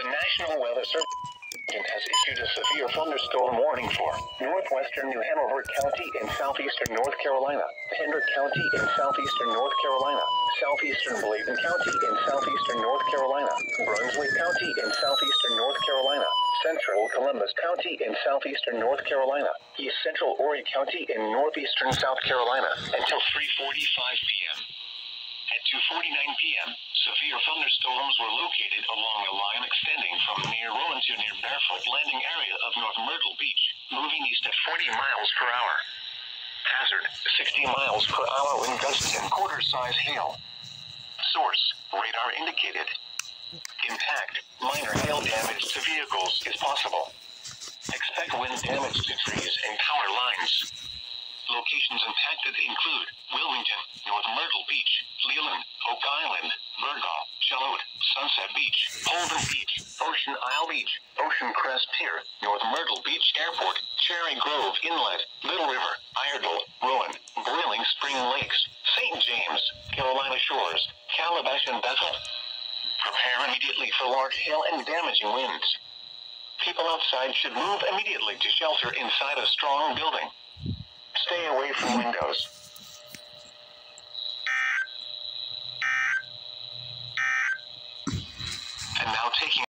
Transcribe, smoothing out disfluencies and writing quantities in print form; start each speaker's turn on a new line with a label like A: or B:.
A: The National Weather Service has issued a severe thunderstorm warning for northwestern New Hanover County in southeastern North Carolina, Hendrick County in southeastern North Carolina, southeastern Bladen County in southeastern North Carolina, Brunswick County in southeastern North Carolina, central Columbus County in southeastern North Carolina, east central Horry County in northeastern South Carolina until 3:45 p.m. At 2:49 p.m., severe thunderstorms were located along a line extending from near Rowan to near Barefoot Landing area of North Myrtle Beach, moving east at 40 miles per hour. Hazard, 60 miles per hour wind gusts and quarter-size hail. Source, radar indicated. Impact, minor hail damage to vehicles is possible. Expect wind damage to trees and power lines. Locations impacted include Wilmington, North Myrtle Beach, Leland, Oak Island, Virgil, Charlotte, Sunset Beach, Holden Beach, Ocean Isle Beach, Ocean Crest Pier, North Myrtle Beach Airport, Cherry Grove Inlet, Little River, Iredell, Rowan, Boiling Spring Lakes, St. James, Carolina Shores, Calabash and Bethel. Prepare immediately for large hail and damaging winds. People outside should move immediately to shelter inside a strong building. Stay away from windows.